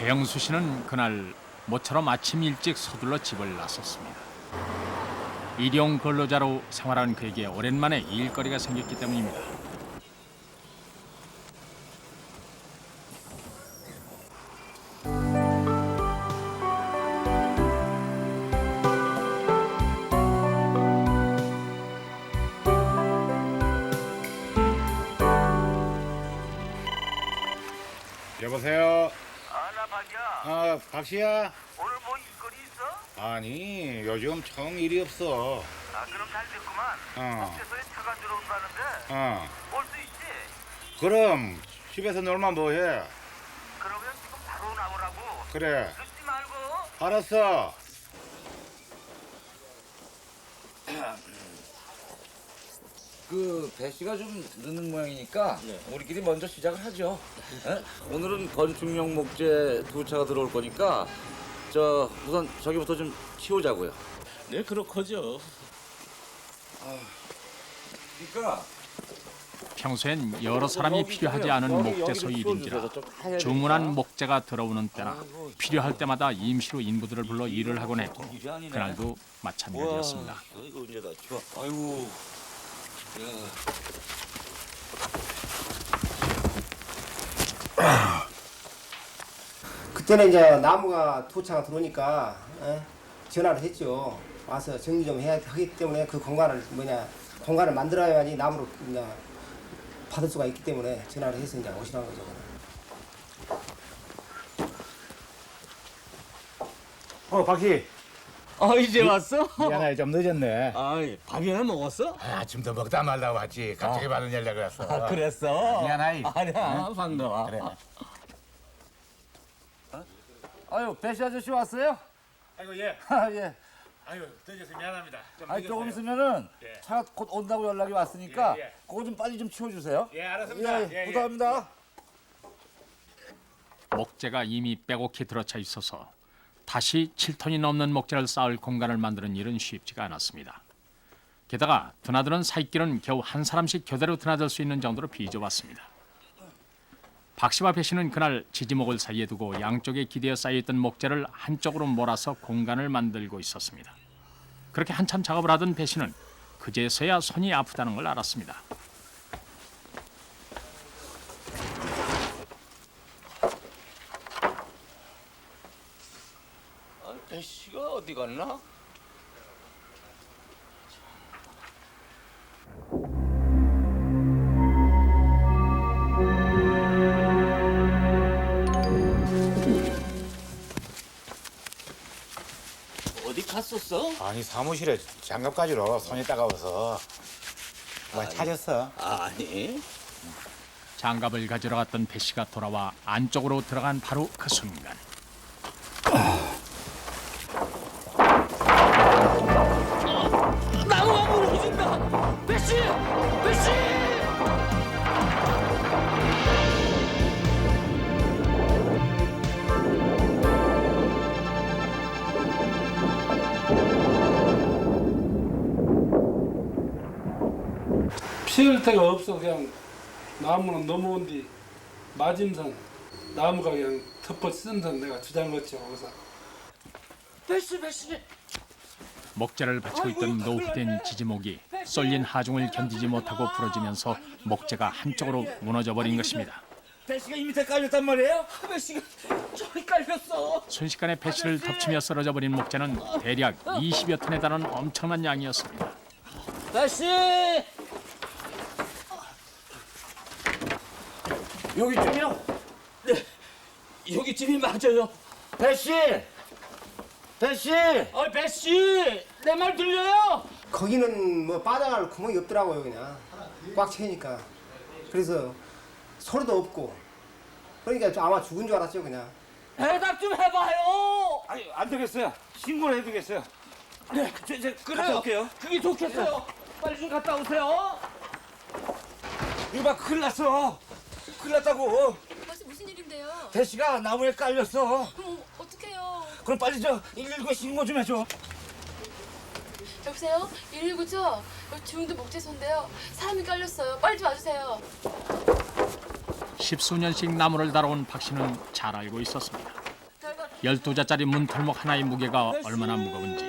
배영수 씨는 그날 모처럼 아침 일찍 서둘러 집을 나섰습니다. 일용 근로자로 생활하는 그에게 오랜만에 일거리가 생겼기 때문입니다. 여보세요? 나 박이야. 박씨야? 오늘 뭐 일거리 있어? 아니, 요즘 정 일이 없어. 그럼 잘 됐구만. 국제소에 차가 들어온다는데 올 수 있지? 그럼, 집에서 놀면 뭐해? 그러면 지금 바로 나오라고. 그래, 늦지 말고. 알았어. 그 배씨가 좀 늦는 모양이니까 우리끼리 먼저 시작을 하죠. 에? 오늘은 건축용 목재 2차가 들어올 거니까 우선 저기부터 좀 치우자고요. 네, 그렇거죠. 그러니까 평소엔 여러 사람이 필요하지 않은 목재소 일인지라 주문한 목재가 들어오는 때나 필요할 때마다 임시로 인부들을 불러 일을 하곤 했고 그날도 마찬가지였습니다. 이거 언제 다 치워? 아이고. 그때는 이제 나무가 토차가 들어오니까 전화를 했죠. 와서 정리 좀 해야 하기 때문에 그 공간을 만들어야지 나무로 이제 받을 수가 있기 때문에 전화를 해서 이제 오시라는 거죠. 박씨. 이제 왔어? 미안해, 좀 늦었네. 밥이나 먹었어? 아침도 먹다 말다 왔지. 갑자기 받은 연락을 왔어. 그랬어? 미안하이. 아니야, 반가워. 그래. 아유, 배씨 아저씨 왔어요? 아이고, 예. 예. 아유, 늦어서 미안합니다. 좀 조금 있으면은 차가 곧 온다고 연락이 왔으니까 예, 예. 그거 좀 빨리 좀 치워주세요. 예, 알았습니다. 예, 부탁합니다. 목재가 이미 빼곡히 들어차 있어서 다시 7톤이 넘는 목재를 쌓을 공간을 만드는 일은 쉽지가 않았습니다. 게다가 드나드는 사이길은 겨우 한 사람씩 교대로 드나들 수 있는 정도로 비좁았습니다. 박 씨와 배 씨는 그날 지지목을 사이에 두고 양쪽에 기대어 쌓여있던 목재를 한쪽으로 몰아서 공간을 만들고 있었습니다. 그렇게 한참 작업을 하던 배 씨는 그제서야 손이 아프다는 걸 알았습니다. 배씨가 어디 갔나? 어디 갔었어? 아니, 사무실에 장갑 가지러 손이 따가워서. 뭐 찾았어? 아니. 장갑을 가지러 갔던 배 씨가 돌아와 안쪽으로 들어간 바로 그 순간 나무가 무너진다! 배씨! 배씨! 피할 데가 없어. 그냥 나무는 넘어온 뒤 맞은선 나무가 그냥 덮어 쓴선 내가 주장했죠. 거기서 배씨! 목재를 받치고 있던 노후된 지지목이 쏠린 하중을 견디지 못하고 부러지면서 목재가 한쪽으로 무너져 버린 것입니다. 배씨가 이 밑에 깔렸단 말이에요? 배씨가 저기 깔렸어. 순식간에 배 씨를 덮치며 쓰러져 버린 목재는 대략 20여 톤에 달하는 엄청난 양이었습니다. 배씨! 여기쯤이요? 네, 여기 집이 맞아요. 배씨! 배씨! 배씨! 내 말 들려요? 거기는 뭐 빠져나갈 구멍이 없더라고요. 그냥 꽉 채니까. 그래서 소리도 없고 그러니까 아마 죽은 줄 알았죠. 그냥. 대답 좀 해봐요. 아니, 안 되겠어요. 신고를 해드리겠어요. 네, 그래요. 갔다 올게요. 그게 좋겠어요. 빨리 좀 갔다 오세요. 이거 봐, 큰일 났어. 큰일 났다고. 무슨 일인데요? 배씨가 나무에 깔렸어. 그럼 어떡해요? 그럼 빨리 119에 신고 좀 해줘. 여보세요? 119죠? 여기 중도 목재소인데요. 사람이 깔렸어요. 빨리 좀 와주세요. 10수년씩 나무를 다뤄온 박 씨는 잘 알고 있었습니다. 12자짜리 문털목 하나의 무게가 얼마나 무거운지,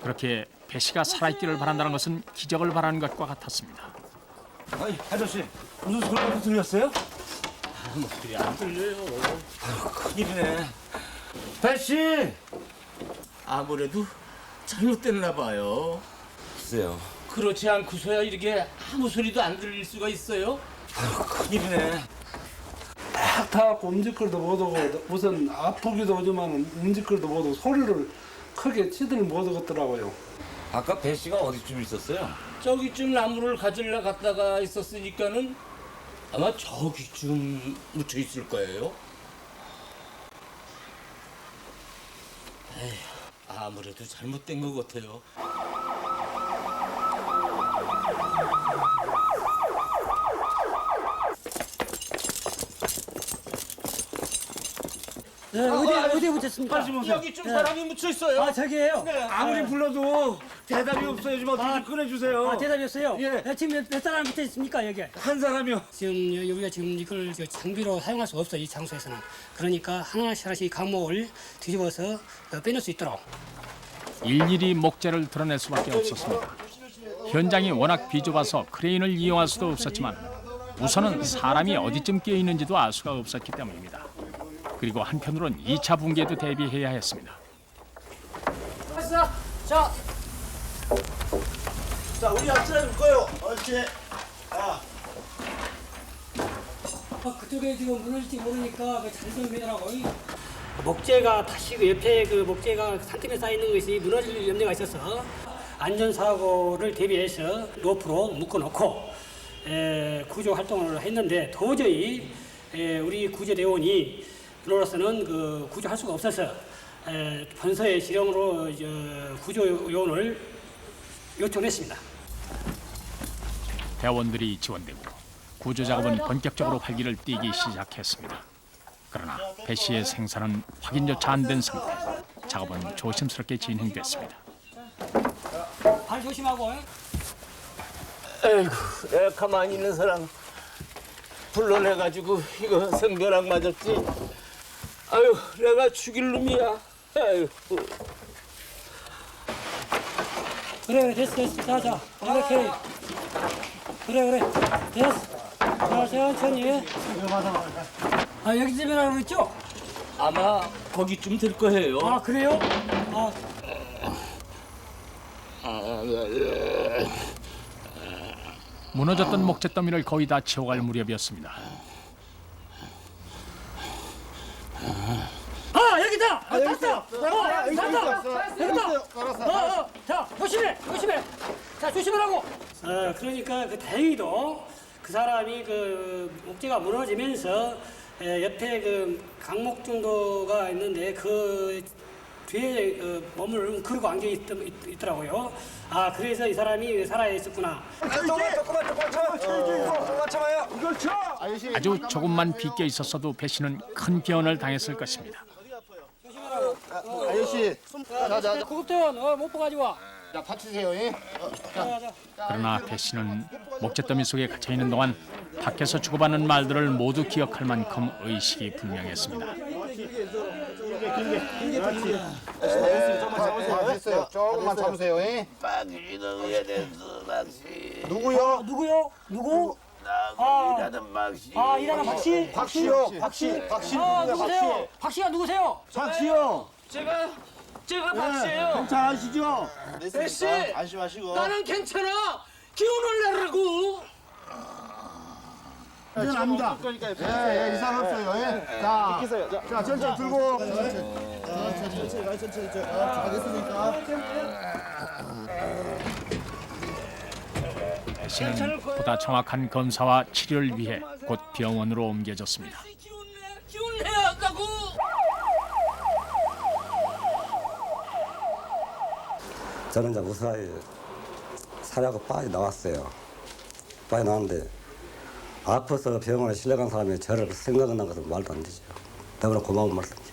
그렇게 배 씨가 살아있기를 바란다는 것은 기적을 바라는 것과 같았습니다. 아니 아저씨 무슨 소리가 들렸어요? 소리 안 들려요. 큰일이네. 배씨. 아무래도 잘못됐나 봐요. 글쎄요. 그렇지 않고서야 이렇게 아무 소리도 안 들릴 수가 있어요? 큰일이네. 딱 타갖고 움직거리도 못하고 우선 아프기도 하지만 움직거리도 못하고 소리를 크게 치들 못하겠더라고요. 아까 배 씨가 어디쯤 있었어요? 저기쯤 나무를 가지러 갔다가 있었으니까는 아마 저기쯤 묻혀 있을 거예요. 에휴, 아무래도 잘못된 것 같아요. 네, 어디 묻혔습니까? 빨리 보세요. 여기쯤 사람이 묻혀 있어요. 아 저기에요. 아무리 불러도 대답이 없어요. 좀 어떻게 좀 꺼내주세요. 아, 대답이 없어요? 예. 지금 몇 사람 붙어 있습니까, 여기? 한 사람이요. 지금 우리가 지금 이걸 장비로 사용할 수 없어, 이 장소에서는. 그러니까 하나씩 강목을 뒤집어서 빼낼 수 있도록. 일일이 목재를 드러낼 수밖에 없었습니다. 현장이 워낙 비좁아서 크레인을 이용할 수도 없었지만 우선은 사람이 어디쯤 끼어 있는지도 알 수가 없었기 때문입니다. 그리고 한편으론 2차 붕괴도 대비해야 했습니다. 자, 우리 앞사람 줄 거예요. 옳지. 그쪽에 지금 무너질지 모르니까 잘 좀 해라고. 목재가 다시 그 옆에 그 목재가 산틈에 쌓여 있는 것이 무너질 염려가 있어서 안전사고를 대비해서 로프로 묶어놓고 구조 활동을 했는데 도저히 우리 구조대원이 로로서는 그 구조할 수가 없어서 본서의 지령으로 구조 요원을 요청했습니다. 대원들이 지원되고 구조 작업은 본격적으로 활기를 띠기 시작했습니다. 그러나 배 씨의 생사는 확인조차 안 된 상태. 작업은 조심스럽게 진행됐습니다. 발 조심하고. 에이구, 내가 가만히 있는 사람 불러내가지고 이거 생벼락 맞았지. 아유, 내가 죽일 놈이야. 아유. 그래 됐어. 자 이렇게. 그래 됐어. 자 천천히. 아 여기쯤이라고 그랬죠? 아마 거기쯤 될 거예요. 아 그래요? 무너졌던 목재 더미를 거의 다 채워갈 무렵이었습니다. 여기다. 여기다. 자 조심해. 자 조심하라고. 그러니까 그 다행히도 그 사람이 그 목재가 무너지면서 옆에 그 강목 정도가 있는데 그 뒤에 몸을 그러고 앉아 있더라고요. 아 그래서 이 사람이 살아 있었구나. 조금만 참아요. 이걸 쳐. 아주 조금만 비껴 있었어도 배 씨는 큰 변을 당했을 것입니다. 아저씨, 자, 구급대원 못 가지고 와. 자, 받치세요. 예? 그러나 배 씨는 목재 더미 속에 갇혀 있는 동안 밖에서 주고받는 말들을 모두 기억할 만큼 의식이 불명했습니다. 됐어요. 조금만 참으세요. 예? 박씨는 왜 됐어, 박씨? 누구요? 누구요? 누구? 일하는 박씨. 일하는 박씨? 박씨요. 박씨 누구야? 누구세요? 박씨가 누구세요? 박씨요. 제가 박씨예요. 괜찮으시죠? 배씨, 안심하시고. 나는 괜찮아. 기운을 내라고. 이제 압니다. 예, 이상 없어요. 예. 자, 천천히 들고. 천천히. 가겠습니까? 배 씨는 보다 정확한 검사와 치료를 위해 곧 병원으로 옮겨졌습니다. 기운 내야 한다고. 저는 이제 무사히 사려고 빠져 나왔어요. 빠져 나왔는데 아파서 병원에 실려간 사람이 저를 생각하는 것은 말도 안 되죠. 너무나 고마운 말씀이죠.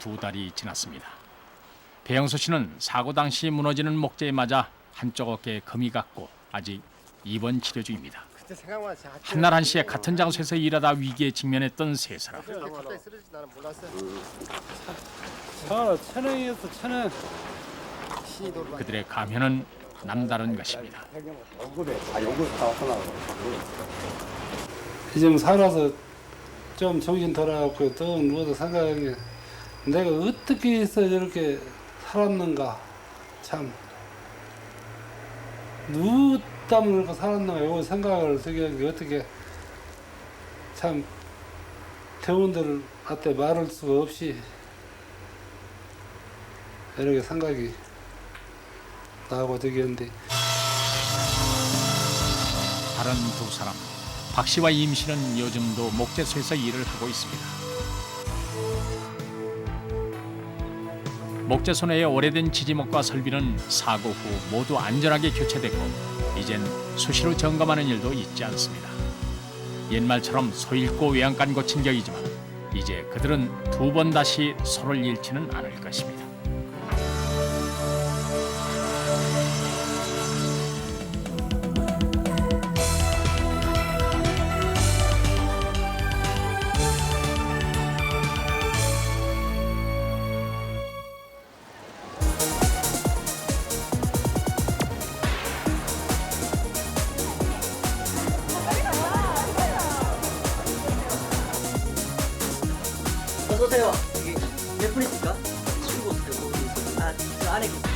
2달이 지났습니다. 배영수 씨는 사고 당시 무너지는 목재에 맞아 한쪽 어깨에 금이 갔고 아직 입원 치료 중입니다. 한날 한시에 같은 장소에서 일하다 위기에 직면했던 세 사람. 천원이었어, 천원. 그들의 가면은 남다른 것입니다. 이제 살아서 좀 정신 돌아갖고 또 누워서 생각하는 게 내가 어떻게 해서 저렇게 살았는가 참 누구 때문에 그렇게 살았는가 이거 생각을 쓰게 한 게 어떻게 참 대원들한테 말할 수가 없이 이렇게 생각이 나고 되겠는데 다른 두 사람 박 씨와 임 씨는 요즘도 목재소에서 일을 하고 있습니다. 목재소 내의 오래된 지지목과 설비는 사고 후 모두 안전하게 교체됐고 이젠 수시로 점검하는 일도 있지 않습니다. 옛말처럼 소 잃고 외양간 고친 격이지만 이제 그들은 두 번 다시 소를 잃지는 않을 것입니다. 어서오세요. 여기 몇 분이십니까? 친구 오세요. 아, 저 안에 계십니다.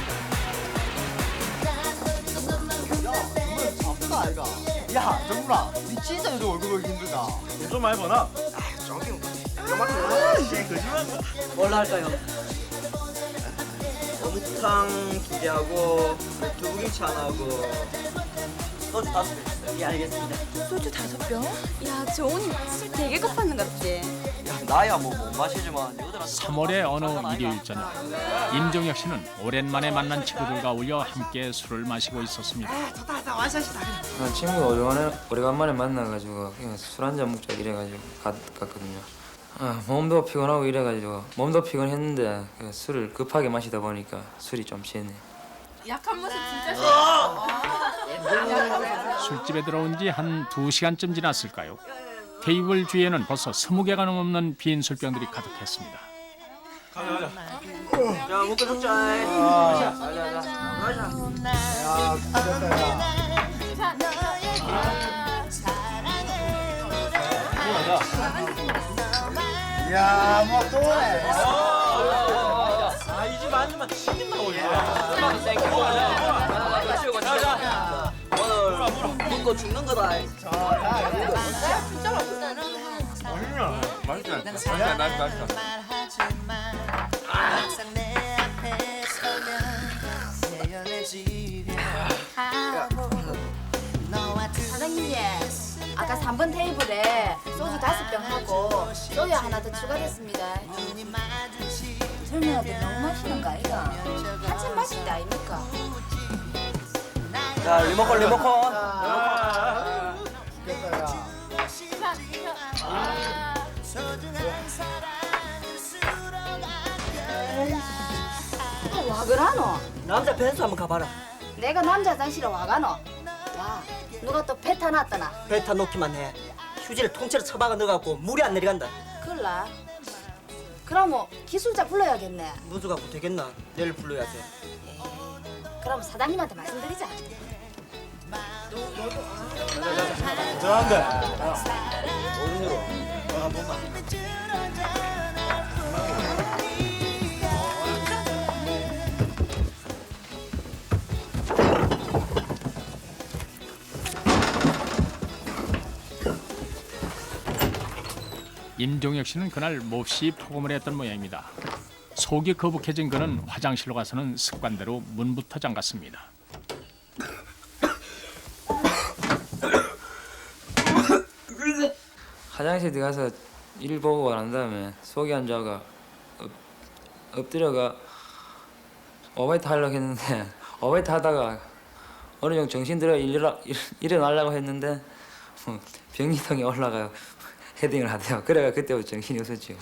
야, 정훈아, 니 진짜 요즘 얼굴 보기 힘들다. 좀 많이 버나? 저기 거짓말. 뭘로 할까요? 어묵탕 2개하고 두부김치 하나 하고 소주 5개 주세요. 예, 알겠습니다. 소주 5병? 야, 정훈이 술 되게 급하는갑지. 야, 나야 뭐 못 마시지만 여자랑 3월의 어느 일요일 저녁 임종혁 씨는 오랜만에 만난 친구들과 어울려 함께 술을 마시고 있었습니다. 친구 오래간만에 만나가지고 그냥 술 한잔 먹자 이래가지고 갔거든요. 몸도 피곤하고 이래가지고 몸도 피곤했는데 술을 급하게 마시다 보니까 술이 좀 취했네. 약한 모습 진짜 싫어. 술집에 들어온 지 한 2시간쯤 지났을까요? 테이블 주위에는 벌써 20개가 넘는 빈 술병들이 가득했습니다. 자, 먹고 죽자. 야, 뭐 또네. 아, 이 집 아줌마 치킨 나오네. 오늘 먹고 죽는 거다. 진짜 맛있다. 사장님, 아까 3번 테이블에 소주 5병 하고 소주 하나 더 추가됐습니다. 젊은이들 너무 마시는 거 아이가? 한참 마실 때 아닙니까? 자, 리모컨. 와 그러노? 남자 벤츠 한번 가봐라. 내가 남자 화장실에 와가노? 와, 누가 또 배타 놨더나? 베타 놓기만 해. 휴지를 통째로 처박아 넣어갖고 물이 안 내려간다. 그럴라. 그럼 뭐 기술자 불러야겠네. 누수갖고 되겠나? 내일 불러야지. 그럼 사장님한테 말씀드리자. 저한테. 임종혁 씨는 그날 몹시 포금을 했던 모양입니다. 속이 거북해진 그는 화장실로 가서는 습관대로 문부터 잠갔습니다. 화장실 들어가서 일 보고 난 다음에 속이 안 좋아가 엎드려가 오바이트 하려고 했는데 오바이트 하다가 어느 정도 정신 들어 일어나려고 했는데 변기통에 올라가 헤딩을 하대요. 그래가 그때부터 정신이 없었죠.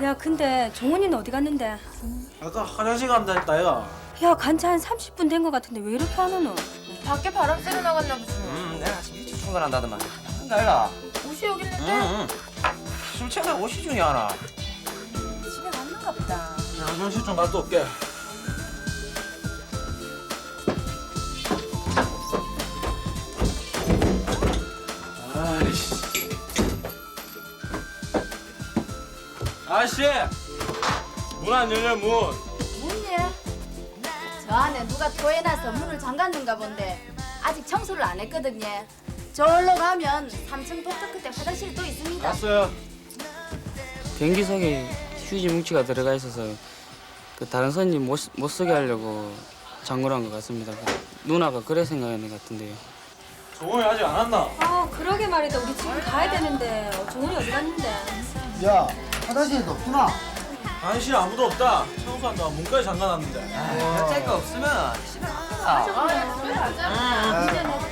야, 근데 종훈이는 어디 갔는데? 아까 화장실 간다 했다 얘가. 야, 간차 한 30분 된 거 같은데 왜 이렇게 안 오노? 밖에 바람 쐬러 나갔나 보지. 내가 아침 일찍 출근한다더만. 나이가. 옷이 여기 있는데? 술 챙겨 옷이 중이 하나. 집에 갔는가 보다. 양준씨 좀 갔다 올게. 아이씨. 아저씨! 문 안 열려, 문. 문이야? 저 안에 누가 토해놔서 문을 잠갔는가 본데 아직 청소를 안 했거든요. 저기로 가면 3층 독특 끝에 화장실이 또 있습니다. 갔어요. 변기석에 휴지 뭉치가 들어가 있어서 그 다른 손님 못 쓰게 하려고 잠궈놓은 것 같습니다. 누나가 그래 생각하는 것 같은데요. 종원이 아직 안 왔나? 아 그러게 말이다. 우리 지금 가야 되는데 종훈이 어디 갔는데? 야, 화장실에도 없구나. 안실 아무도 없다. 청소한다고 문까지 잠가놨는데. 여짤 거 없으면 집에 가자.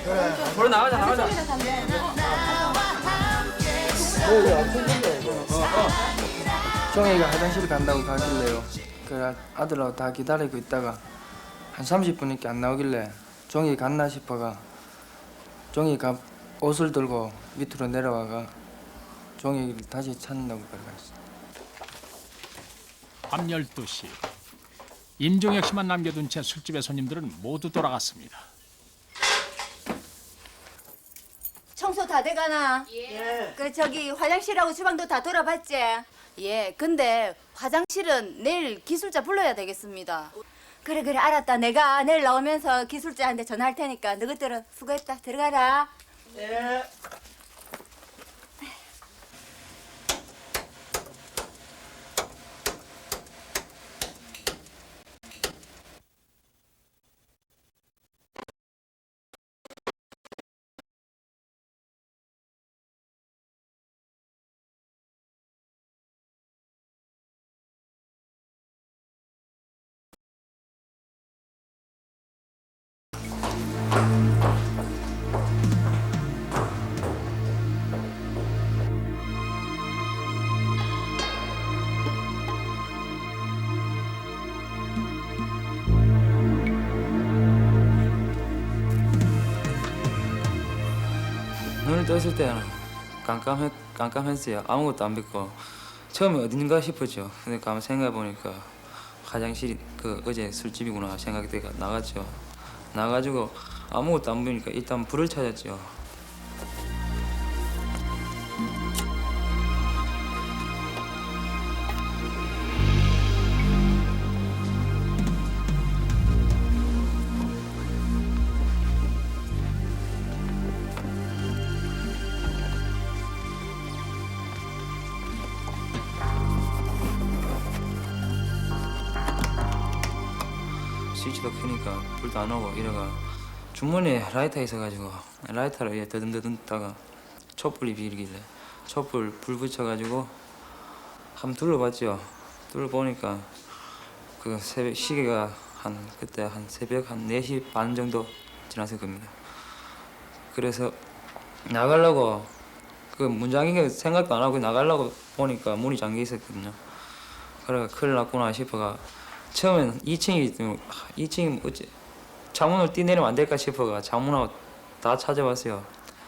그래. 그래, 나가자. 종이가 화장실 간다고 가길래요. 그 아들하고 다 기다리고 있다가 한 30분밖에 안 나오길래 종이 갔나 싶어가 종이가 옷을 들고 밑으로 내려와가 종이를 다시 찾는다고 그래갔어요. 밤 12시. 임종혁 씨만 남겨둔 채 술집의 손님들은 모두 돌아갔습니다. 청소 다 돼가나? 예. 그 저기 화장실하고 주방도 다 돌아봤지? 예. 근데 화장실은 내일 기술자 불러야 되겠습니다. 그래 알았다. 내가 내일 나오면서 기술자한테 전화할 테니까 너희들은 수고했다. 들어가라. 예. 눈을 떴을 때는 깜깜했어요. 아무것도 안 보이고 처음에 어딘가 싶었죠. 근데 가만 생각해 보니까 화장실이 그 어제 술집이구나 생각이 되가 나갔죠. 나가지고 아무것도 안 보이니까 일단 불을 찾았죠. 스위치도 켜니까 불도 안 오고 이래가 주머니에 라이터 있어가지고 라이터로 이렇게 더듬더듬다가 촛불이 비리길래 촛불 불 붙여가지고 한번 둘러봤죠. 둘러보니까 그 새벽 시계가 그때 한 새벽 한 4시 반 정도 지났을 겁니다. 그래서 나가려고 그 문 잠긴 게 생각도 안 하고 나가려고 보니까 문이 잠겨 있었거든요. 그래가 큰일 났구나 싶어가 처음엔 2층이 어째 창문을 뛰내리면 안 될까 싶어가 창문하고 다 찾아봤어요.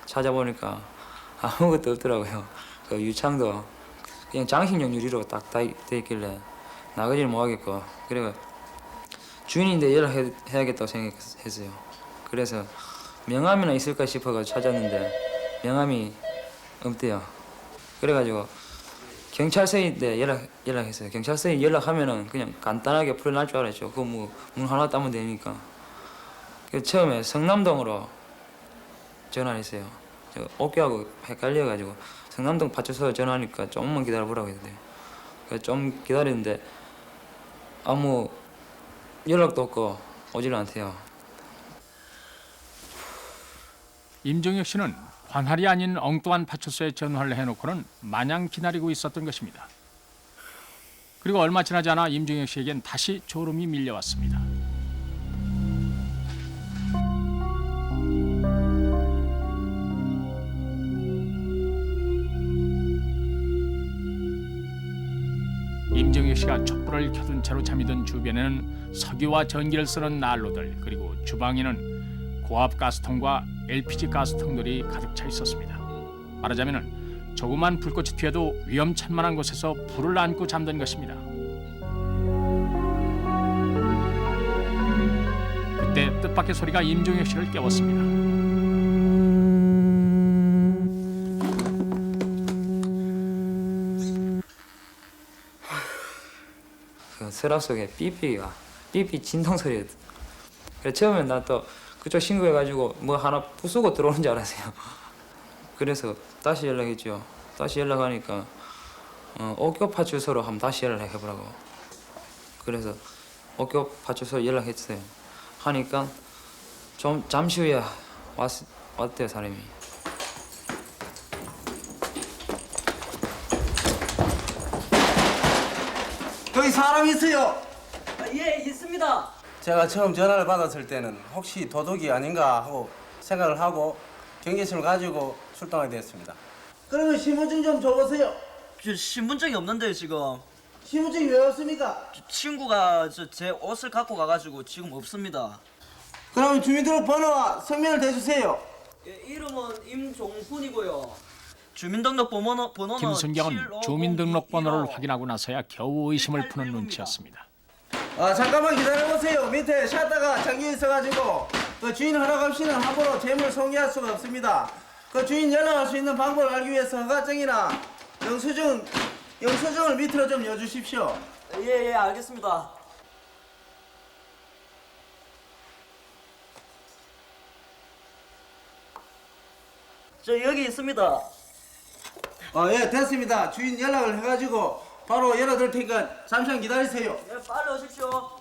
찾아보니까 아무것도 없더라고요. 그 유창도 그냥 장식용 유리로 딱 돼 있길래 나가지를 못하겠고 그래가 주인인데 연락해야겠다고 생각했어요. 그래서 명함이나 있을까 싶어가 찾았는데 명함이 없대요. 그래가지고 경찰서인데 연락했어요. 경찰서에 연락하면은 그냥 간단하게 풀어날 줄 알았죠. 그 뭐 문 하나 따면 되니까. 그래서 처음에 성남동으로 전화를 했어요. 저 옥교하고 헷갈려가지고 성남동 파출소에 전화하니까 조금만 기다려보라고 했는데 그래서 좀 기다렸는데 아무 연락도 없고 오질 않대요. 임종혁 씨는 관할이 아닌 엉뚱한 파출소에 전화를 해놓고는 마냥 기다리고 있었던 것입니다. 그리고 얼마 지나지 않아 임종혁 씨에겐 다시 졸음이 밀려왔습니다. 임종혁 씨가 촛불을 켜둔 채로 잠이 든 주변에는 석유와 전기를 쓰는 난로들 그리고 주방에는 고압 가스통과 LPG 가스통들이 가득 차 있었습니다. 말하자면 조그만 불꽃이 튀어도 위험천만한 곳에서 불을 안고 잠든 것입니다. 그때 뜻밖의 소리가 임종혁 씨를 깨웠습니다. 그 서랍 속에 삐삐 진동 소리였. 그래 처음에 나 또 그쪽 신고해가지고 뭐 하나 부수고 들어오는 줄 알았어요. 그래서 다시 연락했죠. 다시 연락하니까 옥교 파출소로 한번 다시 연락해보라고. 그래서 옥교 파출소 연락했어요. 하니까 좀 잠시 후에 왔대요 사람이. 여기 사람 있어요. 예, 있습니다. 제가 처음 전화를 받았을 때는 혹시 도둑이 아닌가 하고 생각을 하고 경계심을 가지고 출동하게 되었습니다. 그러면 신분증 좀 줘보세요. 저 신분증이 없는데요, 지금. 신분증이 왜 없습니까? 친구가 제 옷을 갖고 가가지고 지금 없습니다. 그러면 주민등록번호와 성명을 대주세요. 예, 이름은 임종훈이고요. 주민등록번호는 김순경은 주민등록번호를 확인하고 나서야 겨우 의심을 푸는 눈치였습니다. 잠깐만 기다려보세요. 밑에 샷다가 잠겨 있어가지고 그 주인 허락 없이는 함부로 재물 송기할 수가 없습니다. 그 주인 연락할 수 있는 방법을 알기 위해서 허가증이나 영수증을 밑으로 좀 여주십시오. 예, 알겠습니다. 저 여기 있습니다. 예, 됐습니다. 주인 연락을 해가지고 바로 열어둘 테니까 잠시만 기다리세요. 예, 빨리 오십시오.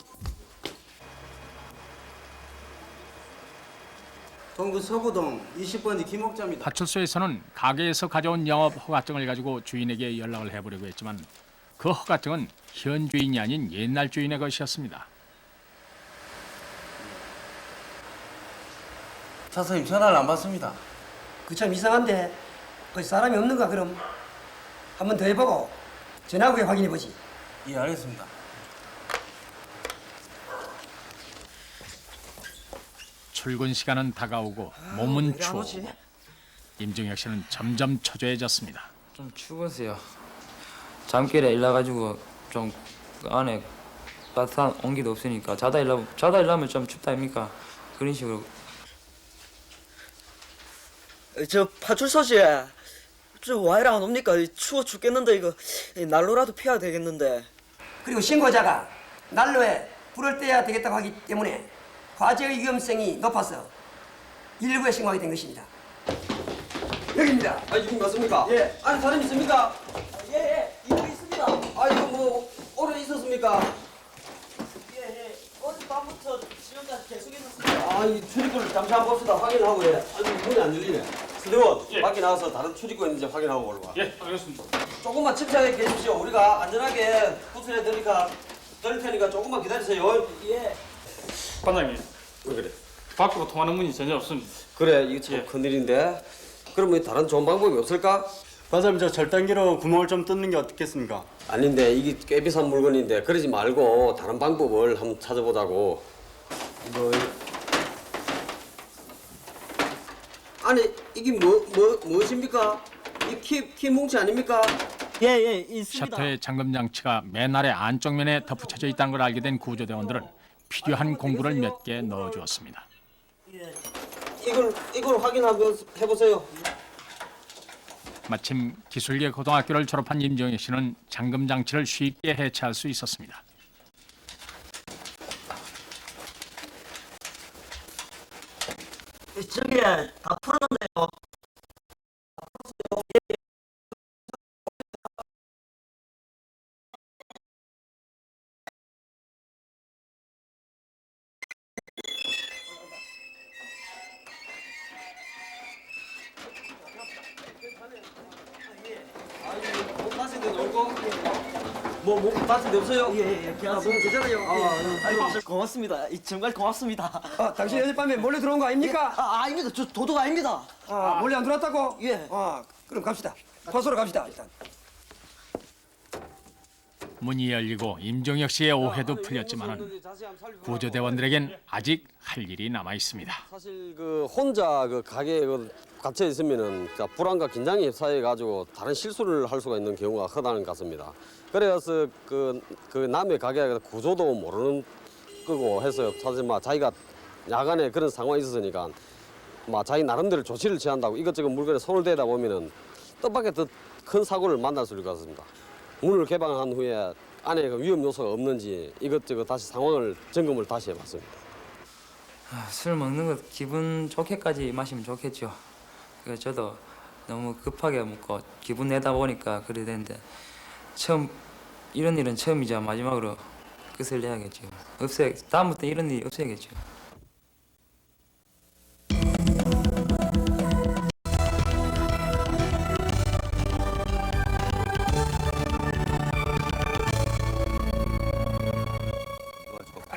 동구 서구동 20번지 김옥자입니다. 파출소에서는 가게에서 가져온 영업 허가증을 가지고 주인에게 연락을 해보려고 했지만 그 허가증은 현 주인이 아닌 옛날 주인의 것이었습니다. 차사님 전화를 안 받습니다. 그 참 이상한데 그 사람이 없는가 그럼 한번 더 해보고 전화 후에 확인해보지. 예, 알겠습니다. 출근 시간은 다가오고 몸은 추워오고 임종혁 씨는 점점 초조해졌습니다. 좀 추웠어요. 잠결에 일나가지고 좀 그 안에 따뜻한 온기도 없으니까 자다 일하면 좀 춥다 아닙니까? 그런 식으로. 저 파출소지. 저 와이라 안 옵니까? 추워 죽겠는데 이거 난로라도 피워야 되겠는데. 그리고 신고자가 난로에 불을 떼야 되겠다고 하기 때문에 화재의 위험성이 높아서 119에 신고하게 된 것입니다. 여기입니다. 이분 맞습니까? 예. 아니 사람 있습니까? 예, 이거 있습니다. 이거 뭐 오래 있었습니까? 예. 어젯밤부터 지금까지 계속 있었습니다. 이 출입구를 잠시 한번 봅시다. 확인하고 해. 문이 안 열리네. 스대원 밖에 나가서 다른 출입구 있는지 확인하고 올라와. 예, 알겠습니다. 조금만 침착하게 계십시오. 우리가 안전하게 구출해 드릴 테니까 조금만 기다리세요. 예. 반장님, 왜 그래? 밖으로 통하는 문이 전혀 없습니다. 그래, 이거 참 큰일인데. 그러면 다른 좋은 방법이 없을까? 과장님, 저 절단기로 구멍을 좀 뚫는 게 어떻겠습니까? 아닌데 이게 꽤 비싼 물건인데 그러지 말고 다른 방법을 한번 찾아보자고. 아니 이게 무엇입니까? 이 키 뭉치 아닙니까? 예, 있습니다. 셔터의 잠금 장치가 맨 아래 안쪽 면에 덧붙여져 있다는 걸 알게 된 구조대원들은 필요한 공구를 몇 개 넣어주었습니다. 이걸 확인하고 해보세요. 마침 기술계 고등학교를 졸업한 임종혁 씨는 잠금 장치를 쉽게 해체할 수 있었습니다. 저기 다 풀었는데요. 목 다친 데 놀고? 목 다친 데 없어요? 예, 괜찮아요. 아이고, 고맙습니다. 정말 고맙습니다. 당신 어젯밤에 몰래 들어온 거 아닙니까? 아닙니다. 저 도둑 아닙니다. 몰래 안 들어왔다고? 예. 그럼 갑시다. 파수로 갑시다 일단. 문이 열리고 임종혁 씨의 오해도 풀렸지만은 구조대원들에겐 아직 할 일이 남아 있습니다. 사실 그 혼자 그 가게에 갇혀 있으면은 불안과 긴장이 휩싸여 가지고 다른 실수를 할 수가 있는 경우가 흔한 것 같습니다. 그래서 그 남의 가게에 구조도 모르는 거고 해서 사실 자기가 야간에 그런 상황이 있었으니까 자기 나름대로 조치를 취한다고 이것저것 물건에 손을 대다 보면은 뜻밖의 더 큰 사고를 만날 수 있을 것 같습니다. 문을 개방한 후에 안에 그 위험 요소가 없는지 이것저것 다시 상황을 점검을 다시 해봤습니다. 술 먹는 거 기분 좋게까지 마시면 좋겠죠. 그래서 저도 너무 급하게 먹고 기분 내다 보니까 그래 되는데 이런 일은 처음이자 마지막으로 끝을 내야겠죠. 다음부터 이런 일이 없어야겠죠.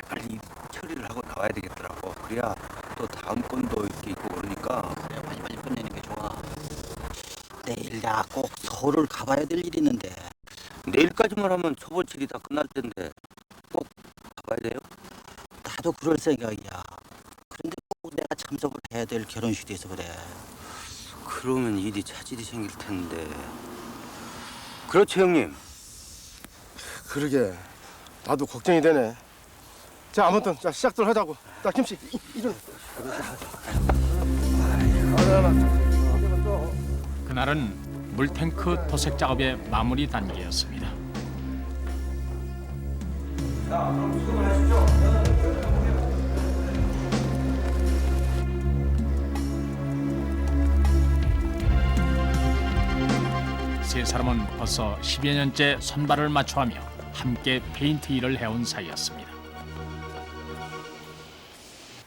빨리 처리를 하고 나와야 되겠더라고. 그래야 또 다음 건도 이렇게 있고 그러니까 그래야 빨리 끝내는 게 좋아. 내일 내가 꼭 서울을 가봐야 될 일이 있는데 내일까지만 하면 초보칠이 다 끝날 텐데 꼭 가봐야 돼요? 나도 그럴 생각이야. 그런데 꼭 내가 참석을 해야 될 결혼식이 있어서 그래. 그러면 일이 차질이 생길 텐데. 그렇죠 형님? 그러게 나도 걱정이 되네. 자 아무튼 자 시작들 하자고. 자 김씨 일어나. 그날은 물탱크 도색 작업의 마무리 단계였습니다. 세 사람은 벌써 10여 년째 손발을 맞춰하며 함께 페인트 일을 해온 사이였습니다.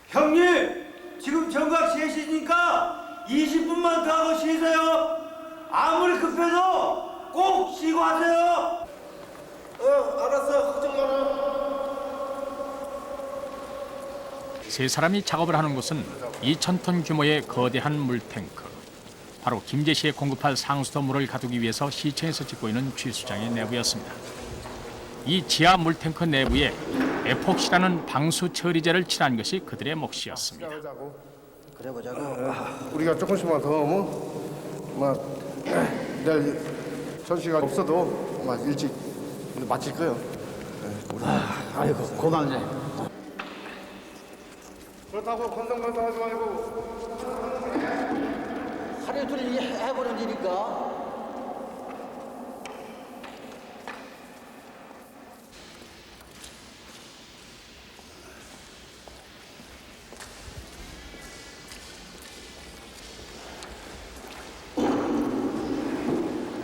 형님, 지금 정각 3시니까 20분만 더 하고 쉬세요. 아무리 급해도 꼭 쉬고 하세요. 알았어. 걱정 마라. 세 사람이 작업을 하는 곳은 2,000톤 규모의 거대한 물탱크. 바로 김제 시에 공급할 상수도 물을 가두기 위해서 시청에서 짓고 있는 취수장의 내부였습니다. 이 지하 물탱크 내부에 에폭시라는 방수 처리제를 칠한 것이 그들의 몫이었습니다. 그래 보자고. 우리가 조금씩만 더 내일 전시가 없어도 일찍 마칠 거예요. 아이고 고맙네. 그렇다고 건성건성하지 말고 하루 종일 해보는 일이니까.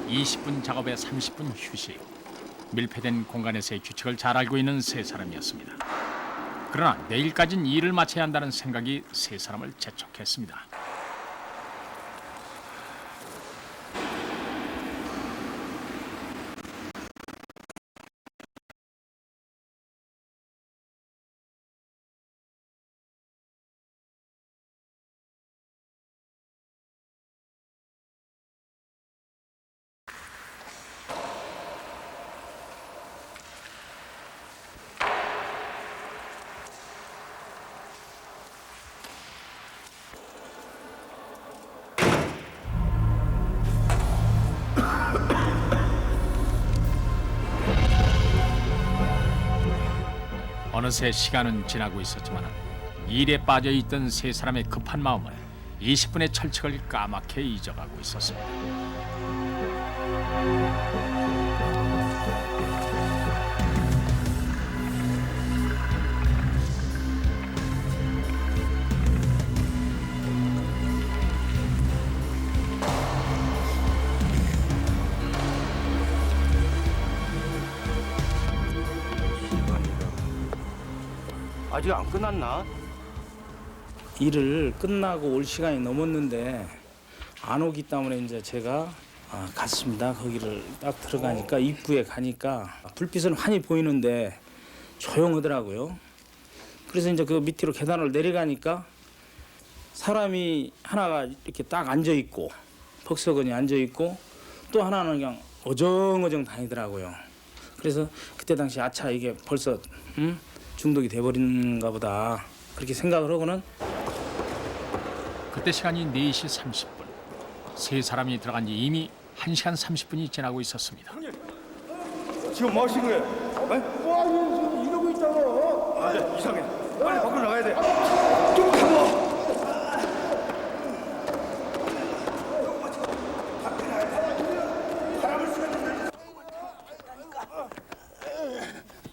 (20분) 작업에 30분 휴식. 밀폐된 공간에서의 규칙을 잘 알고 있는 세 사람이었습니다. 그러나 내일까지는 일을 마쳐야 한다는 생각이 세 사람을 재촉했습니다. 어느새 시간은 지나고 있었지만 일에 빠져있던 세 사람의 급한 마음은 20분의 철칙을 까맣게 잊어가고 있었습니다. 아직 안 끝났나? 일을 끝나고 올 시간이 넘었는데 안 오기 때문에 이제 제가 갔습니다. 거기를 딱 들어가니까 입구에 가니까 불빛은 환히 보이는데 조용하더라고요. 그래서 이제 그 밑으로 계단을 내려가니까 사람이 하나가 이렇게 딱 앉아 있고 퍽서건이 앉아 있고 또 하나는 그냥 어정어정 다니더라고요. 그래서 그때 당시 아차 이게 벌써 중독이 돼버린가 보다 그렇게 생각을 하고는 그때 시간이 4시 30분. 세 사람이 들어간 지 이미 1시간 30분이 지나고 있었습니다. 지금 뭐 하시는 거예요? 와, 지금 이러고 있잖아. 아, 네, 이상해. 빨리 밖으로 나가야 돼. 좀 가봐.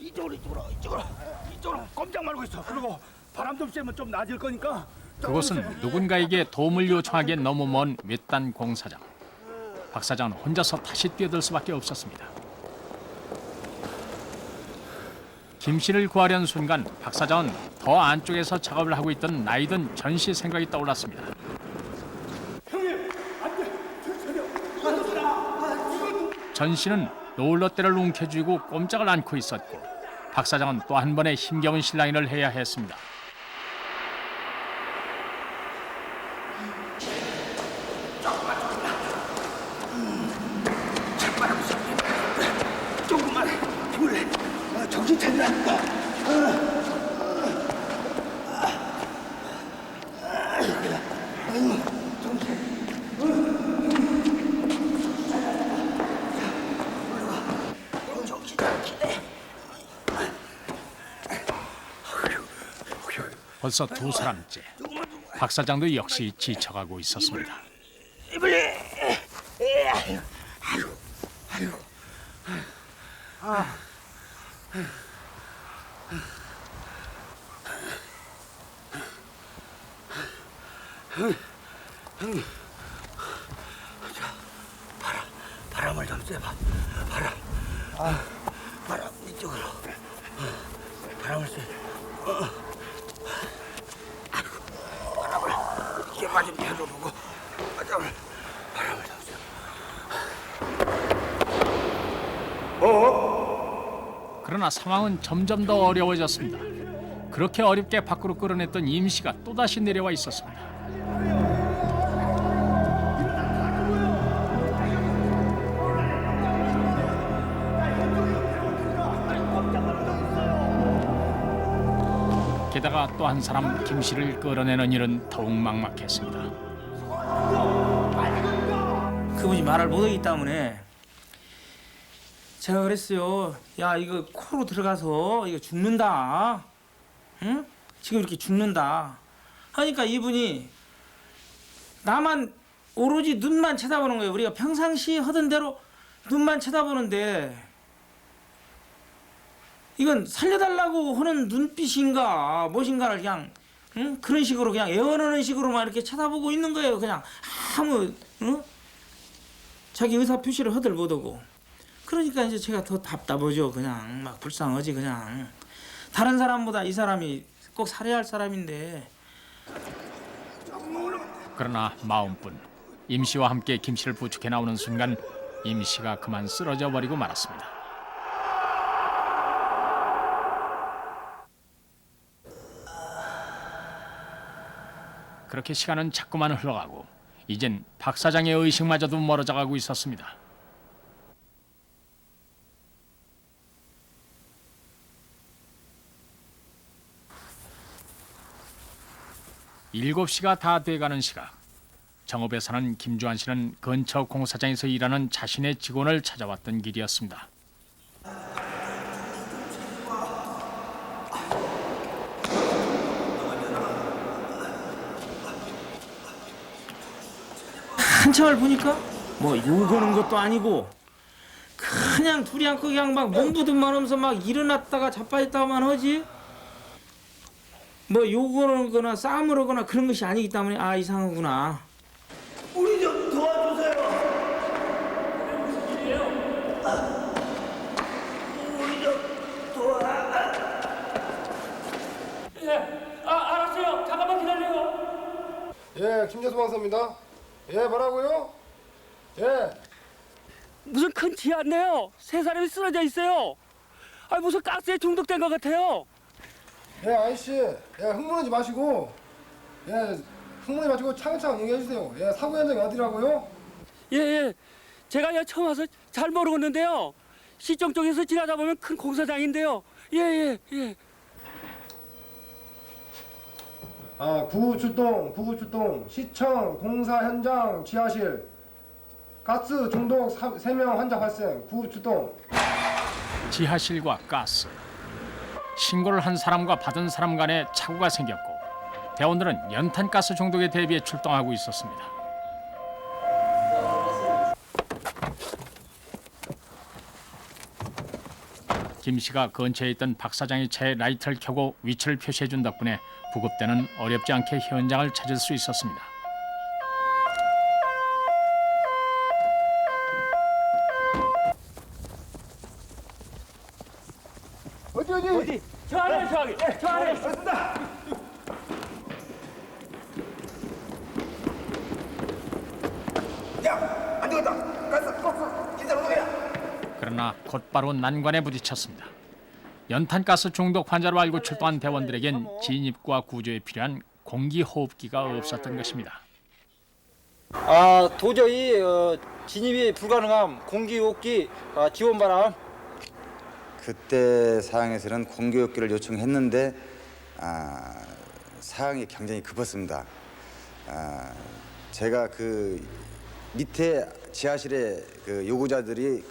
이쪽으로 꼼짝 말고 있어. 그리고 바람 좀 쐬면 좀 나아질 거니까. 그곳은 누군가에게 도움을 요청하기에 너무 먼 외딴 공사장. 박 사장은 혼자서 다시 뛰어들 수밖에 없었습니다. 김 씨를 구하려는 순간 박 사장은 더 안쪽에서 작업을 하고 있던 나이든 전 씨 생각이 떠올랐습니다. 전 씨는 롤러대를 움켜쥐고 꼼짝을 않고 있었고 박 사장은 또 한 번의 힘겨운 실랑이를 해야 했습니다. 조금만 힘을 내. 정신 차리라니까. 벌써 두 사람째. 박 사장도 역시 지쳐가고 있었습니다. 형님, 바람을 좀 쐬봐. 바람 이쪽으로. 바람을 쐬. 바람을 이렇게만 좀 펴줘보고. 바람을 좀 쐬. 그러나 상황은 점점 더 어려워졌습니다. 그렇게 어렵게 밖으로 끌어냈던 임 씨가 또다시 내려와 있었습니다. 게다가 또 한 사람 김 씨를 끌어내는 일은 더욱 막막했습니다. 그분이 말을 못하기 때문에 제가 그랬어요. 야 이거 코로 들어가서 이거 죽는다. 응? 지금 이렇게 죽는다. 하니까 이분이 나만 오로지 눈만 쳐다보는 거예요. 우리가 평상시 하던 대로 눈만 쳐다보는데 이건 살려달라고 하는 눈빛인가 무엇인가를 그냥 그런 식으로 그냥 애원하는 식으로만 이렇게 쳐다보고 있는 거예요. 그냥 아무 자기 의사 표시를 허들 못하고. 그러니까 이제 제가 더 답답하죠. 그냥 막 불쌍하지 그냥. 다른 사람보다 이 사람이 꼭 살해야 할 사람인데. 그러나 마음뿐 임 씨와 함께 김 씨를 부축해 나오는 순간 임 씨가 그만 쓰러져 버리고 말았습니다. 그렇게 시간은 자꾸만 흘러가고 이젠 박 사장의 의식마저도 멀어져가고 있었습니다. 7시가 다 돼가는 시각. 정읍에 사는 김주환 씨는 근처 공사장에서 일하는 자신의 직원을 찾아왔던 길이었습니다. 한참을 보니까 뭐 욕하는 것도 아니고 그냥 둘이 앉고 그냥 막 몸부림만 하면서 막 일어났다가 자빠졌다가만 하지. 뭐 욕을 하거나 싸움을 하거나 그런 것이 아니기 때문에 아 이상하구나. 우리 좀 도와주세요. 우리 좀 예, 알았어요. 잠깐만 기다려요. 예, 김재수 방사입니다. 예, 뭐라고요? 예. 무슨 큰 티 안 내요. 세 사람이 쓰러져 있어요. 아 무슨 가스에 중독된 것 같아요. 예, 아저씨. 예, 흥분하지 마시고. 예, 흥분하지 마시고 차근차근 얘기해 주세요. 예, 사고 현장이 어디라고요? 예. 제가 여기 처음 와서 잘 모르겠는데요. 시청 쪽에서 지나다 보면 큰 공사장인데요. 예. 구급출동, 시청, 공사 현장, 지하실, 가스 중독 3명 환자 발생, 구급출동. 지하실과 가스. 신고를 한 사람과 받은 사람 간에 착오가 생겼고 대원들은 연탄가스 중독에 대비해 출동하고 있었습니다. 김 씨가 근처에 있던 박 사장의 차에 라이터를 켜고 위치를 표시해준 덕분에 부급대는 어렵지 않게 현장을 찾을 수 있었습니다. 어디? 저 안에. 알겠습니다. 야, 안 되겠다. 가스 꼭 일단 올라가야. 그러나 곧바로 난관에 부딪혔습니다. 연탄가스 중독 환자로 알고 출동한 대원들에겐 진입과 구조에 필요한 공기호흡기가 없었던 것입니다. 도저히 진입이 불가능함. 공기호흡기 지원 바람. 그때 상황에서는 공기호흡기를 요청했는데 상황이 굉장히 급했습니다. 제가 그 밑에 지하실에 그 요구자들이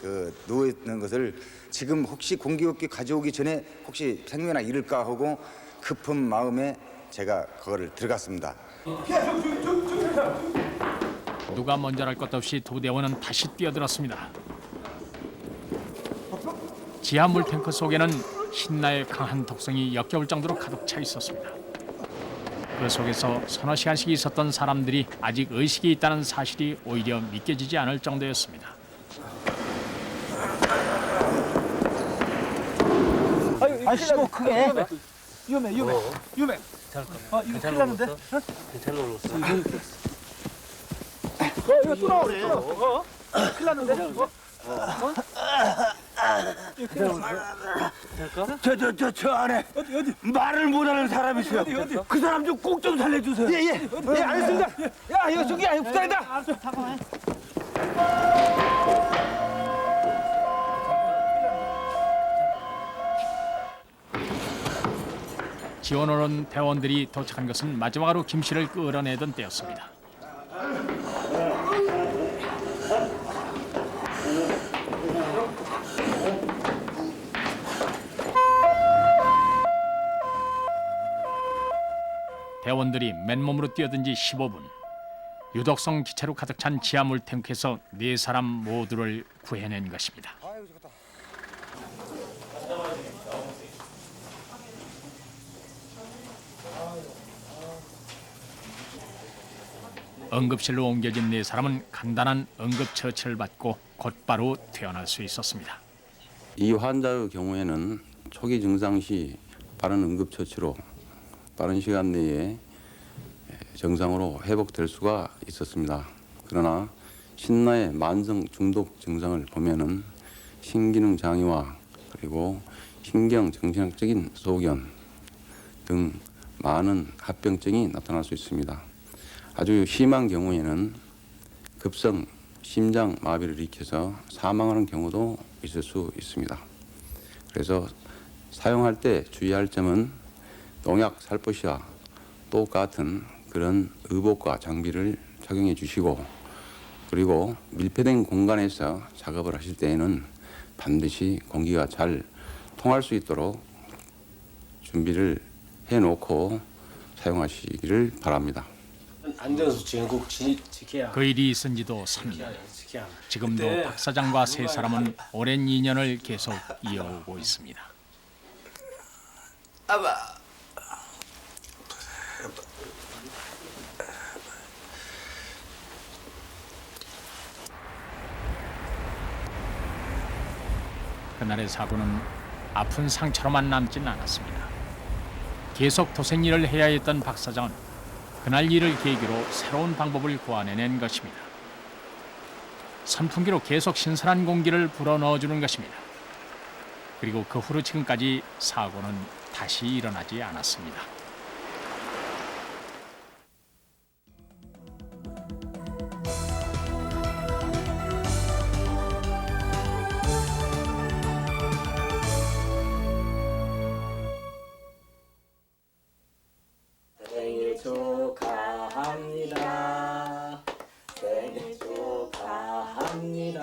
누워 있는 것을 지금 혹시 공기호흡기 가져오기 전에 혹시 생명이나 잃을까 하고 급한 마음에 제가 그거를 들어갔습니다. 누가 먼저랄 것 없이 두 대원은 다시 뛰어들었습니다. 지하 물탱크 속에는 신나의 강한 독성이 역겨울 정도로 가득 차 있었습니다. 그 속에서 서너 시간씩 있었던 사람들이 아직 의식이 있다는 사실이 오히려 믿겨지지 않을 정도였습니다. 아이고 크게. 위험해. 이거 큰일 났는데? 괜찮은 걸로 써. 이거 또 나오네. 큰일 났는데? 저 안에 어디 말을 못하는 사람이 있어요. 어디 그 사람 좀 꼭 좀 살려주세요. 예 알겠습니다. 야 이거 저기 아니 부탁이다. 지원을 온 대원들이 도착한 것은 마지막으로 김 씨를 끌어내던 때였습니다. 대원들이 맨몸으로 뛰어든 지 15분. 유독성 기체로 가득 찬 지하물 탱크에서 4사람 모두를 구해낸 것입니다. 응급실로 옮겨진 4사람은 간단한 응급처치를 받고 곧바로 퇴원할 수 있었습니다. 이 환자의 경우에는 초기 증상 시 빠른 응급처치로 빠른 시간 내에 정상으로 회복될 수가 있었습니다. 그러나 신나의 만성 중독 증상을 보면은 신기능 장애와 그리고 신경 정신학적인 소견 등 많은 합병증이 나타날 수 있습니다. 아주 심한 경우에는 급성 심장 마비를 일으켜서 사망하는 경우도 있을 수 있습니다. 그래서 사용할 때 주의할 점은 농약 살포시와 똑같은 그런 의복과 장비를 착용해 주시고 그리고 밀폐된 공간에서 작업을 하실 때에는 반드시 공기가 잘 통할 수 있도록 준비를 해놓고 사용하시기를 바랍니다. 안전수칙은 꼭 지켜야. 그 일이 있은 지도 3년. 지금도 박 사장과 3사람은 오랜 인연을 계속 이어오고 있습니다. 아바. 그날의 사고는 아픈 상처로만 남지는 않았습니다. 계속 도생 일을 해야 했던 박 사장은 그날 일을 계기로 새로운 방법을 고안해낸 것입니다. 선풍기로 계속 신선한 공기를 불어넣어주는 것입니다. 그리고 그 후로 지금까지 사고는 다시 일어나지 않았습니다. 축하합니다. 생일 축하합니다.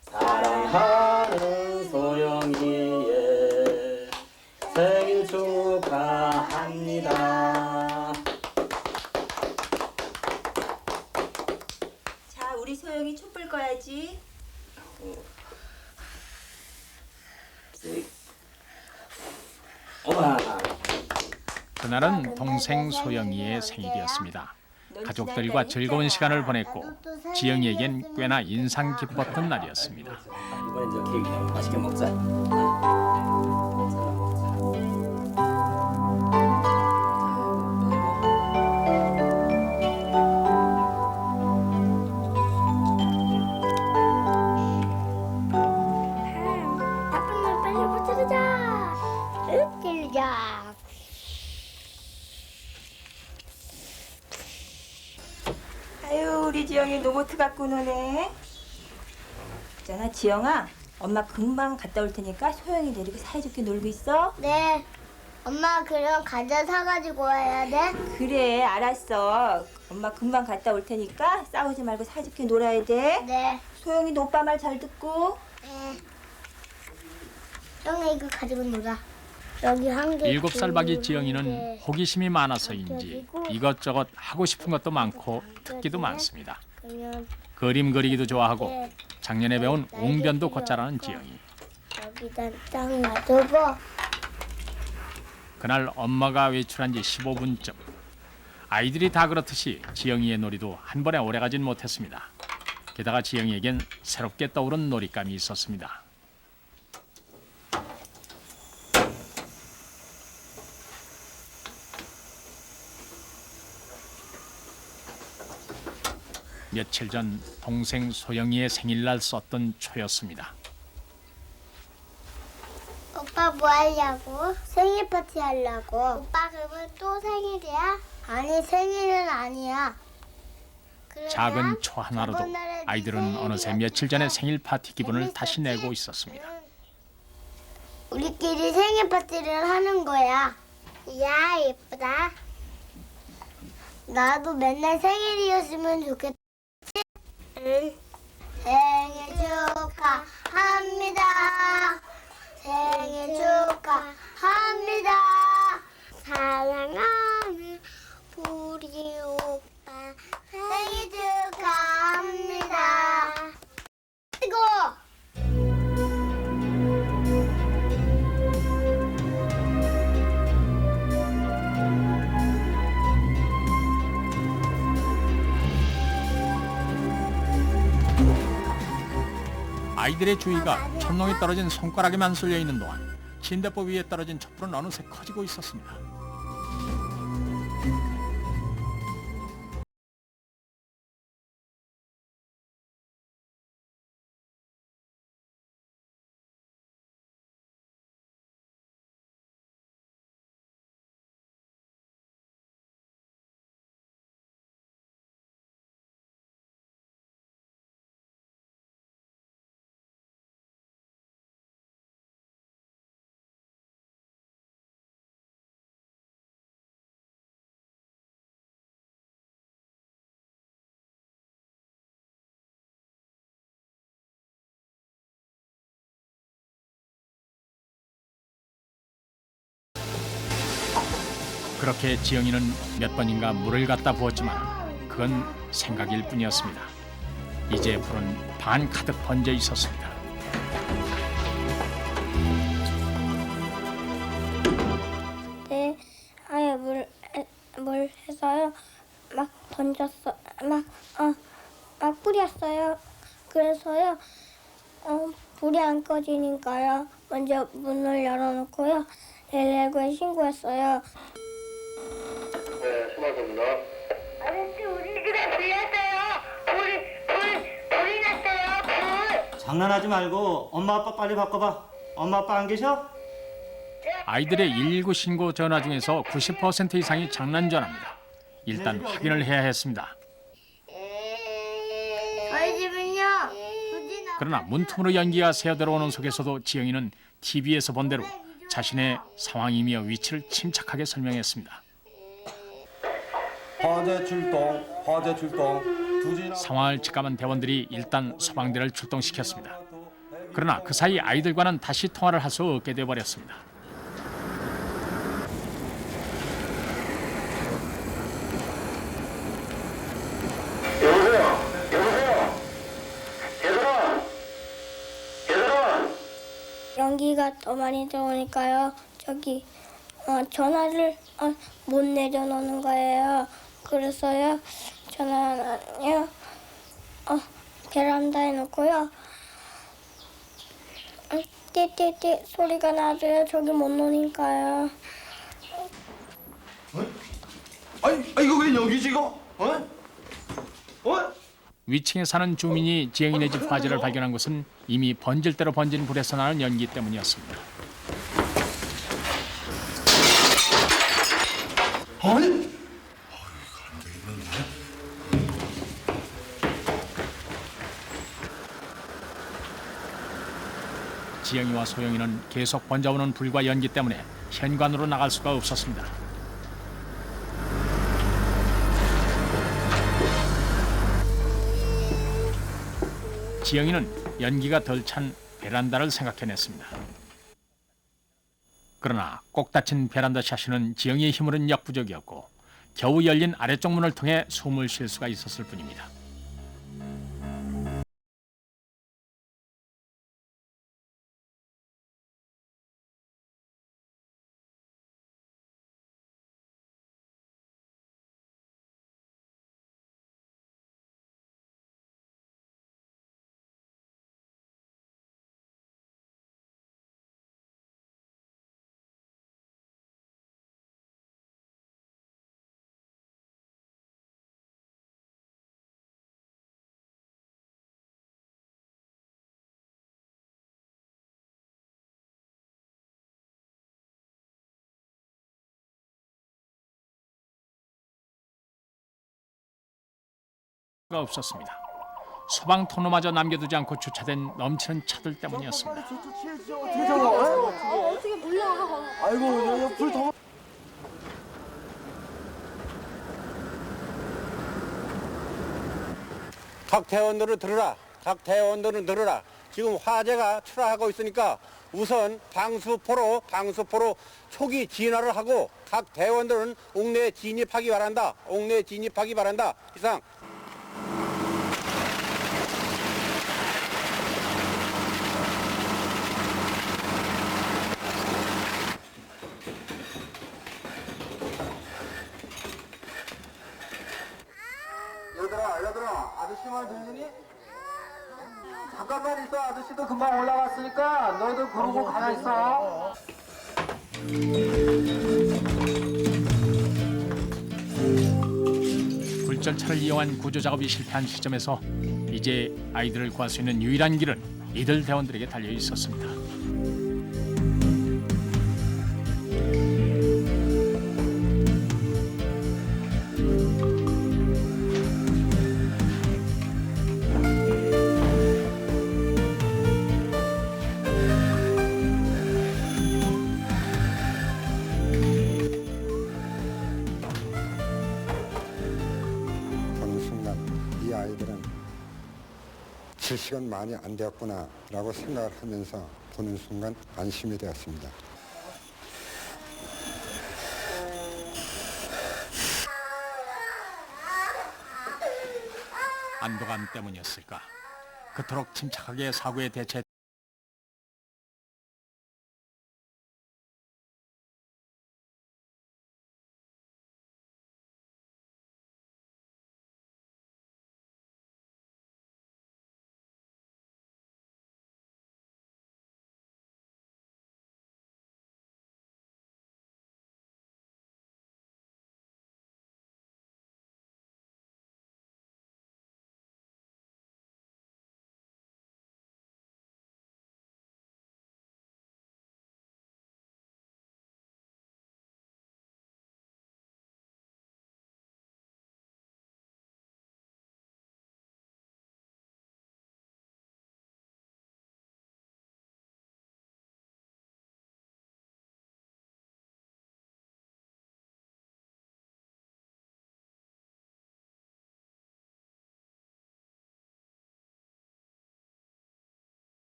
사랑하는 소영이의 생일 축하합니다. 자, 우리 소영이 촛불 꺼야지. 그날은 동생 소영이의 생일이었습니다. 가족들과 즐거운 시간을 보냈고 지영이에겐 꽤나 인상 깊었던 날이었습니다. 이번엔 저 케이크 맛있게 먹자. 나쁜 걸 빨리 붙여주자. 으깨자. 아유, 우리 지영이 로봇 갖고 노네. 있잖아, 지영아. 엄마 금방 갔다 올 테니까 소영이 데리고 사이좋게 놀고 있어. 네. 엄마 그럼 과자 사가지고 와야 돼? 그래, 알았어. 엄마 금방 갔다 올 테니까 싸우지 말고 사이좋게 놀아야 돼. 네. 소영이도 오빠 말 잘 듣고. 네. 형아 이거 가지고 놀아. 여기 한 개. 7살 박이 지영이는 호기심이 많아서인지 이것저것 하고 싶은 것도 많고 특기도 많습니다. 그러면 그림 그리기도 좋아하고 작년에 배운 웅변도 곧잘하는 지영이. 여기다 딱 놔두고. 그날 엄마가 외출한 지 15분쯤. 아이들이 다 그렇듯이 지영이의 놀이도 한 번에 오래가진 못했습니다. 게다가 지영이에겐 새롭게 떠오른 놀잇감이 있었습니다. 며칠 전 동생 소영이의 생일날 썼던 초였습니다. 오빠 뭐 하려고? 생일 파티 하려고. 오빠 그러면 또 생일이야? 아니 생일은 아니야. 작은 초 하나로도 아이들은 어느새 며칠 전의 생일 파티 기분을 다시 내고 있었습니다. 우리끼리 생일 파티를 하는 거야. 야 예쁘다. 나도 맨날 생일이었으면 좋겠지? 응. 생일 축하합니다. 생일 축하합니다. 사랑하는 우리 오빠 생일 축하합니다. 이거. 아이들의 주의가 천농에 떨어진 손가락에만 쏠려 있는 동안 침대법 위에 떨어진 촛불은 어느새 커지고 있었습니다. 그렇게 지영이는 몇 번인가 물을 갖다 부었지만 그건 생각일 뿐이었습니다. 이제 불은 반 가득 번져 있었습니다. 네, 아예 물 해서요. 막 던졌어. 막 뿌렸어요. 그래서요. 불이 안 꺼지니까요. 먼저 문을 열어놓고요. 119에 신고했어요. 네, 수고하셨습니다. 아저씨 우리 집에 불났어요. 불이 났어요. 불. 장난하지 말고 엄마 아빠 빨리 바꿔봐. 엄마 아빠 안 계셔? 아이들의 119 신고 전화 중에서 90% 이상이 장난 전화입니다. 일단 확인을 해야 했습니다. 저희 집은요. 그러나 문틈으로 연기가 새어들어오는 속에서도 지영이는 TV에서 본 대로 자신의 상황이며 위치를 침착하게 설명했습니다. 화재 출동, 화재 출동. 상황을 직감한 대원들이 일단 소방대를 출동시켰습니다. 그러나 그 사이 아이들과는 다시 통화를 할 수 없게 되어버렸습니다. 연기가 더 많이 들어오니까요. 저기 전화를 못 내려놓는 거예요. 그래서요 전화요 베란다에 놓고요. 띠띠띠 소리가 나줘요. 저기 못 노니까요. 아니, 이거 왜 여기지 이거? 위층에 사는 주민이 지영이네 집 화재를 발견한 것은 이미 번질 대로 번진 불에서 나는 연기 때문이었습니다. 아니, 지영이와 소영이는 계속 번져오는 불과 연기 때문에 현관으로 나갈 수가 없었습니다. 지영이는 연기가 덜 찬 베란다를 생각해냈습니다. 그러나 꼭 닫힌 베란다 샤시는 지영이의 힘으로는 역부족이었고 겨우 열린 아래쪽 문을 통해 숨을 쉴 수가 있었을 뿐입니다. 없었습니다. 소방 통로마저 남겨두지 않고 주차된 넘치는 차들 때문이었습니다. 어떻게 몰라? 아이고, 불 더. 각 대원들을 들으라. 각 대원들은 들으라. 지금 화재가 출하하고 있으니까 우선 방수포로 초기 진화를 하고 각 대원들은 옥내에 진입하기 바란다. 옥내에 진입하기 바란다. 이상. 얘들아, 아저씨 말 들리니? 잠깐만 있어. 아저씨도 금방 올라갔으니까 너희들 그러고 가만히 있어. 굴절차를 이용한 구조 작업이 실패한 시점에서 이제 아이들을 구할 수 있는 유일한 길은 이들 대원들에게 달려 있었습니다. 이 아이들은 7시간 많이 안 되었구나 라고 생각을 하면서 보는 순간 안심이 되었습니다. 안도감 때문이었을까? 그토록 침착하게 사고에 대처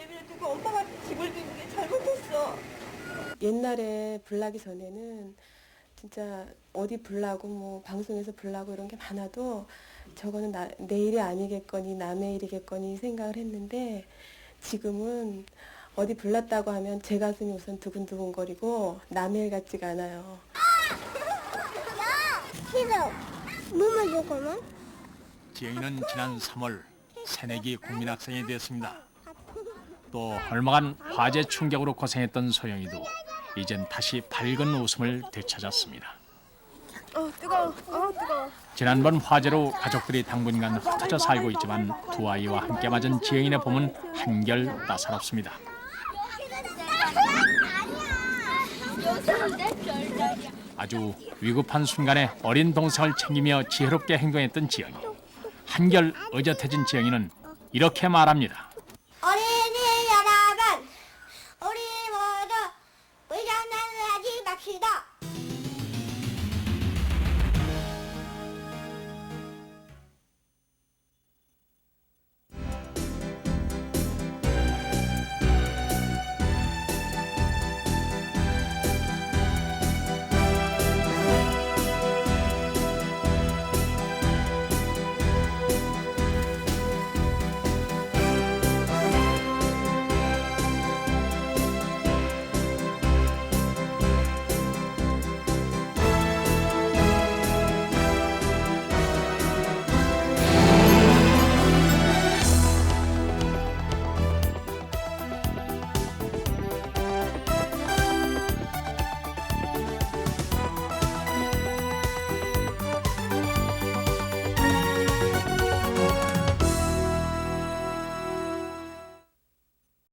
내버려두고 엄마가 집을 비는 게 잘못했어. 옛날에 불나기 전에는 진짜 어디 불나고 뭐 방송에서 불나고 이런 게 많아도 저거는 내 일이 아니겠거니 남의 일이겠거니 생각을 했는데 지금은 어디 불났다고 하면 제 가슴이 우선 두근두근거리고 남의 일 같지가 않아요. 싫어. 뭐만 조금은? 지영이는 지난 3월 새내기 국민학생이 됐습니다. 또 얼마간 화재 충격으로 고생했던 소영이도 이젠 다시 밝은 웃음을 되찾았습니다. 뜨거워. 뜨거워. 지난번 화재로 가족들이 당분간 흩어져 살고 있지만 두 아이와 함께 맞은 지영이네 봄은 한결 따사롭습니다. 아주 위급한 순간에 어린 동생을 챙기며 지혜롭게 행동했던 지영이. 한결 의젓해진 지영이는 이렇게 말합니다.